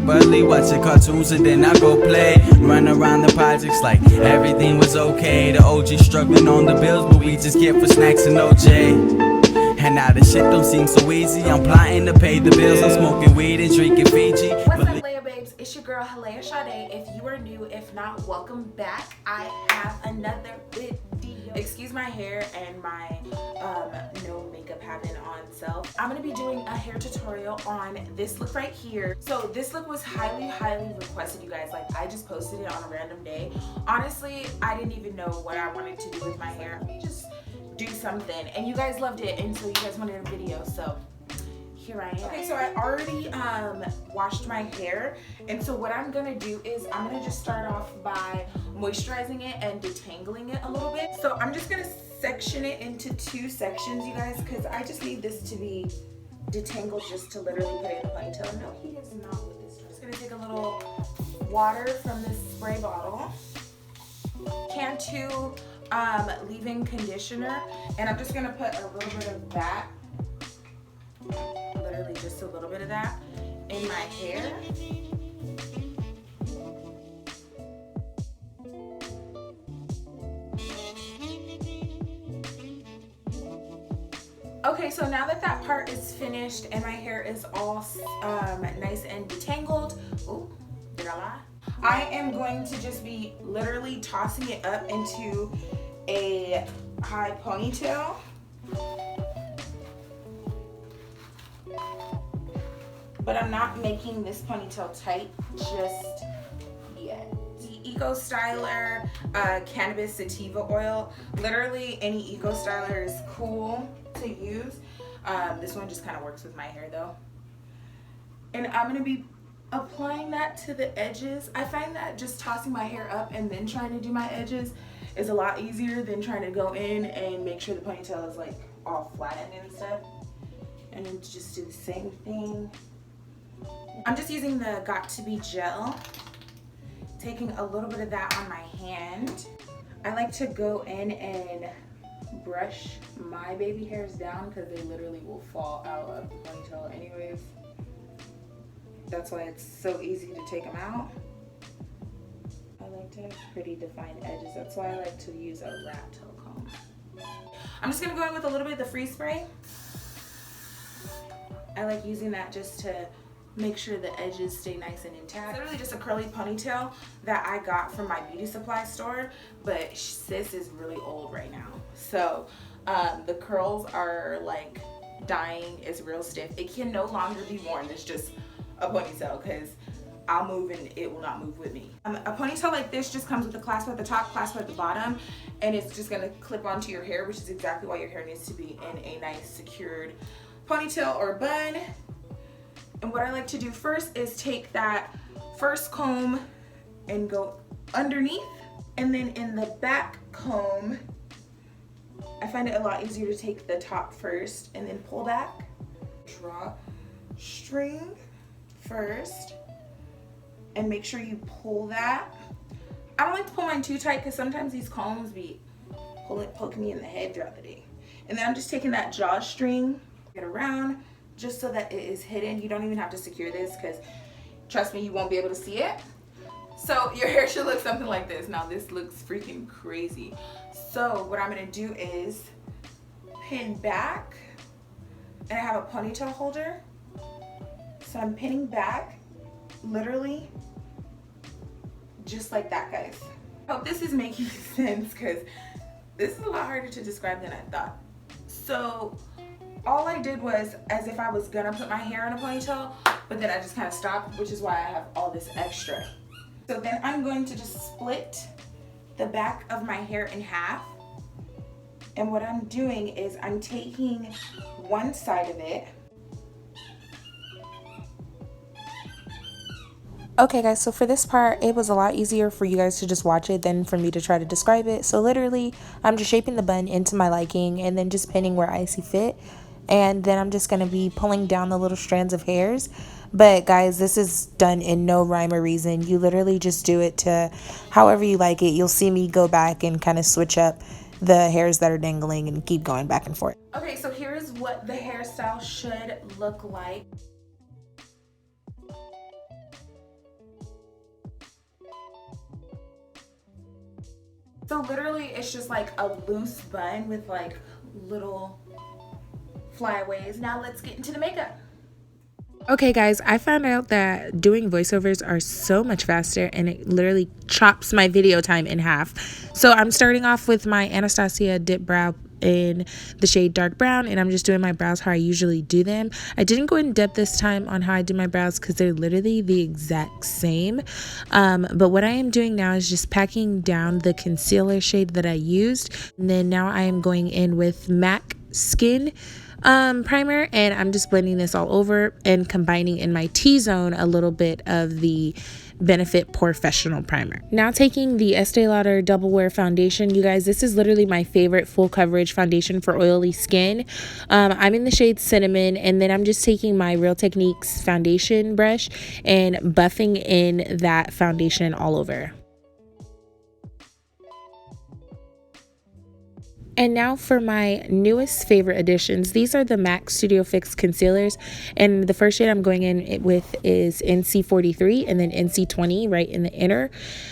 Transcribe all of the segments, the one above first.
up early, watching cartoons and then I go play. Run around the projects like everything was okay. The OG struggling on the bills, but we just get for snacks and OJ. And now the shit don't seem so easy. I'm plotting to pay the bills. I'm smoking weed and drinking Fiji. What's up, Layah babes? It's your girl Layah Sade. If you are new, if not, welcome back. I have another video. Excuse my hair and my no makeup having on self. I'm gonna be doing a hair tutorial on this look right here. So this look was highly requested, you guys. Like, I just posted it on a random day. Honestly, I didn't even know what I wanted to do with my hair. Let me just do something, and you guys loved it, and so you guys wanted a video, so here I am. Okay, so I already washed my hair, and so what I'm gonna do is I'm gonna just start off by moisturizing it and detangling it a little bit. So I'm just gonna section it into 2 sections, you guys, because I just need this to be detangled just to literally put it in a ponytail. No, he is not with this. I'm just gonna take a little water from this spray bottle, can 2 leave-in conditioner, and I'm just gonna put a little bit of that, literally just a little bit of that in my hair. Okay, so now that that part is finished and my hair is all nice and detangled, ooh, did I lie? I am going to just be literally tossing it up into a high ponytail. But I'm not making this ponytail tight just yet. The Eco Styler Cannabis Sativa Oil. Literally any Eco Styler is cool to use. This one just kind of works with my hair though. And I'm going to be applying that to the edges. I find that just tossing my hair up and then trying to do my edges is a lot easier than trying to go in and make sure the ponytail is like all flattened and stuff. And then just do the same thing. I'm just using the Got To Be gel, taking a little bit of that on my hand. I like to go in and brush my baby hairs down because they literally will fall out of the ponytail anyways. That's why it's so easy to take them out. I like to have pretty defined edges. That's why I like to use a rat tail comb. I'm just gonna go in with a little bit of the freeze spray. I like using that just to make sure the edges stay nice and intact. It's literally just a curly ponytail that I got from my beauty supply store, but sis is really old right now. So the curls are like dying, it's real stiff. It can no longer be worn. It's just a ponytail because I'll move and it will not move with me. A ponytail like this just comes with a clasp at the top, clasp at the bottom, and it's just gonna clip onto your hair, which is exactly why your hair needs to be in a nice secured ponytail or bun. And what I like to do first is take that first comb and go underneath, and then in the back comb, I find it a lot easier to take the top first and then pull back. Draw string first and make sure you pull that. I don't like to pull mine too tight because sometimes these combs be poking me in the head throughout the day. And then I'm just taking that drawstring, get around just so that it is hidden. You don't even have to secure this because trust me, you won't be able to see it. So your hair should look something like this. Now this looks freaking crazy. So what I'm gonna do is pin back, and I have a ponytail holder. So I'm pinning back, literally, just like that, guys. I hope this is making sense because this is a lot harder to describe than I thought. So all I did was as if I was gonna put my hair in a ponytail, but then I just kind of stopped, which is why I have all this extra. So then I'm going to just split the back of my hair in half. And what I'm doing is I'm taking one side of it. Okay guys, so for this part, it was a lot easier for you guys to just watch it than for me to try to describe it. So literally, I'm just shaping the bun into my liking and then just pinning where I see fit. And then I'm just going to be pulling down the little strands of hairs. But guys, this is done in no rhyme or reason. You literally just do it to however you like it. You'll see me go back and kind of switch up the hairs that are dangling and keep going back and forth. Okay, so here's what the hairstyle should look like. So literally it's just like a loose bun with like little flyaways. Now let's get into the makeup. Okay guys, I found out that doing voiceovers are so much faster and it literally chops my video time in half. So I'm starting off with my Anastasia Dip Brow in the shade dark brown, and I'm just doing my brows how I usually do them. I didn't go in depth this time on how I do my brows because they're literally the exact same. But what I am doing now is just packing down the concealer shade that I used, and then now I am going in with MAC Skin primer, and I'm just blending this all over and combining in my T-zone a little bit of the Benefit Professional primer. Now taking the Estee Lauder Double Wear foundation, you guys, this is literally my favorite full coverage foundation for oily skin. I'm in the shade Cinnamon, and then I'm just taking my Real Techniques foundation brush and buffing in that foundation all over. And now for my newest favorite additions. These are the MAC Studio Fix concealers, and the first shade I'm going in with is NC43 and then NC20 right in the inner.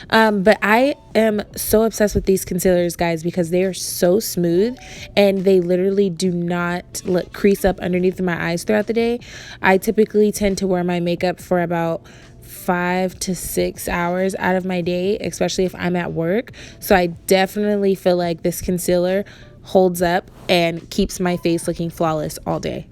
But I am so obsessed with these concealers, guys, because they are so smooth and they literally do not crease up underneath my eyes throughout the day. I typically tend to wear my makeup for about 5 to 6 hours out of my day, especially if I'm at work. So I definitely feel like this concealer holds up and keeps my face looking flawless all day.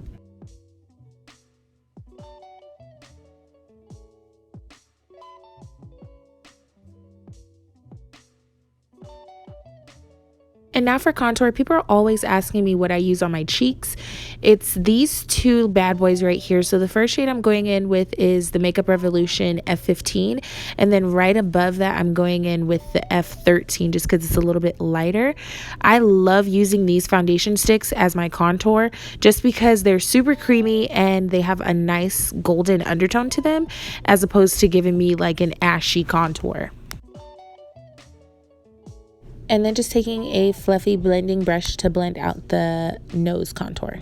And now for contour, people are always asking me what I use on my cheeks. It's these two bad boys right here. So the first shade I'm going in with is the Makeup Revolution F15. And then right above that, I'm going in with the F13 just because it's a little bit lighter. I love using these foundation sticks as my contour just because they're super creamy and they have a nice golden undertone to them as opposed to giving me like an ashy contour. And then just taking a fluffy blending brush to blend out the nose contour.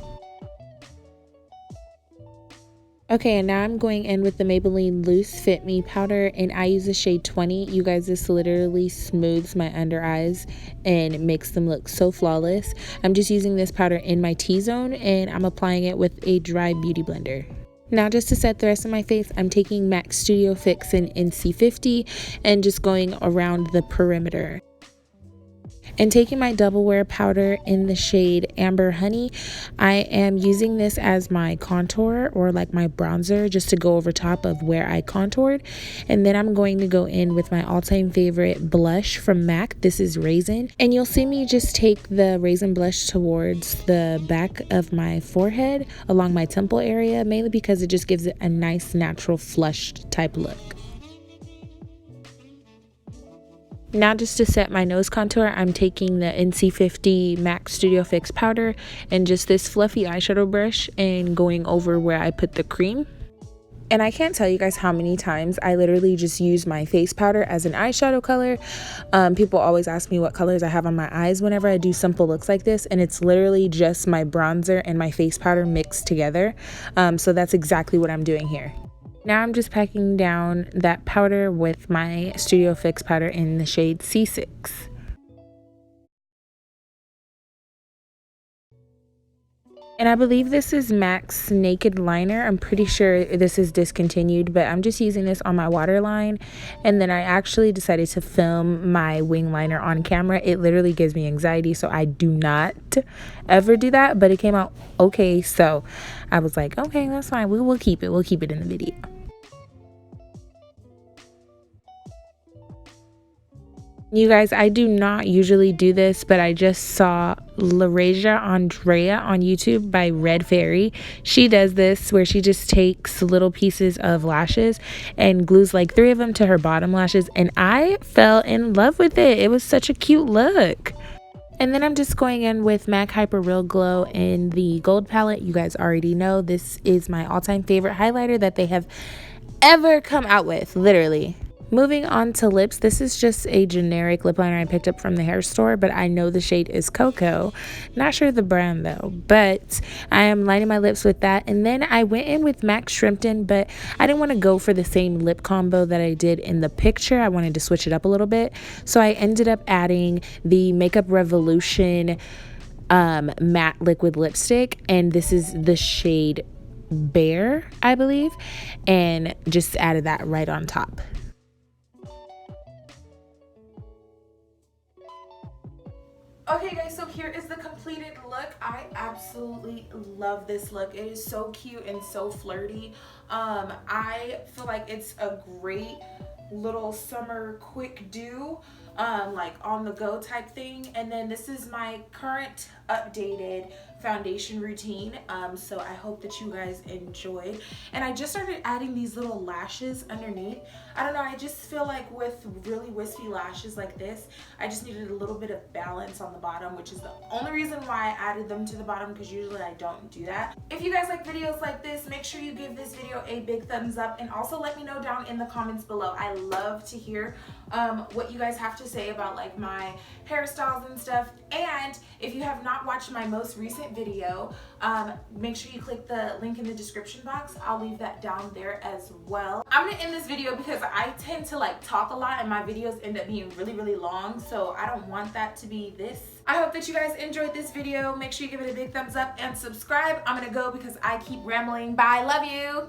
Okay, and now I'm going in with the Maybelline Loose Fit Me powder, and I use the shade 20. You guys, this literally smooths my under eyes and makes them look so flawless. I'm just using this powder in my T-zone, and I'm applying it with a dry beauty blender. Now just to set the rest of my face, I'm taking MAC Studio Fix in NC50 and just going around the perimeter. And taking my Double Wear powder in the shade Amber Honey, I am using this as my contour or like my bronzer just to go over top of where I contoured. And then I'm going to go in with my all-time favorite blush from MAC. This is Raisin. And you'll see me just take the Raisin blush towards the back of my forehead along my temple area, mainly because it just gives it a nice natural flushed type look. Now just to set my nose contour, I'm taking the NC50 MAC Studio Fix powder and just this fluffy eyeshadow brush and going over where I put the cream. And I can't tell you guys how many times I literally just use my face powder as an eyeshadow color. People always ask me what colors I have on my eyes whenever I do simple looks like this, and it's literally just my bronzer and my face powder mixed together. So that's exactly what I'm doing here. Now I'm just packing down that powder with my Studio Fix powder in the shade C6. And I believe this is MAC's Naked Liner. I'm pretty sure this is discontinued, but I'm just using this on my waterline. And then I actually decided to film my wing liner on camera. It literally gives me anxiety, so I do not ever do that, but it came out okay. So I was like, okay, that's fine. We'll keep it. We'll keep it in the video. You guys, I do not usually do this, but I just saw Layah Andrea on YouTube by Red Fairy. She does this where she just takes little pieces of lashes and glues like 3 of them to her bottom lashes, and I fell in love with it. It was such a cute look. And then I'm just going in with MAC Hyper Real Glow in the gold palette. You guys already know this is my all-time favorite highlighter that they have ever come out with, literally. Moving on to lips, this is just a generic lip liner I picked up from the hair store, but I know the shade is Cocoa. Not sure the brand though, but I am lining my lips with that. And then I went in with MAC Shrimpton, but I didn't want to go for the same lip combo that I did in the picture. I wanted to switch it up a little bit. So I ended up adding the Makeup Revolution matte liquid lipstick, and this is the shade Bear, I believe, and just added that right on top. Okay guys, so here is the completed look. I absolutely love this look. It is so cute and so flirty. I feel like it's a great little summer quick do, like on the go type thing. And then this is my current updated foundation routine, so I hope that you guys enjoyed. And I just started adding these little lashes underneath. I don't know, I just feel like with really wispy lashes like this, I just needed a little bit of balance on the bottom, which is the only reason why I added them to the bottom, because usually I don't do that. If you guys like videos like this, make sure you give this video a big thumbs up, and also let me know down in the comments below. I love to hear what you guys have to say about like my hairstyles and stuff. And if you have not watched my most recent video, make sure you click the link in the description box. I'll leave that down there as well. I'm gonna end this video because I tend to like talk a lot and my videos end up being really long, so I don't want that to be this. I hope that you guys enjoyed this video. Make sure you give it a big thumbs up and subscribe. I'm gonna go because I keep rambling. Bye, love you.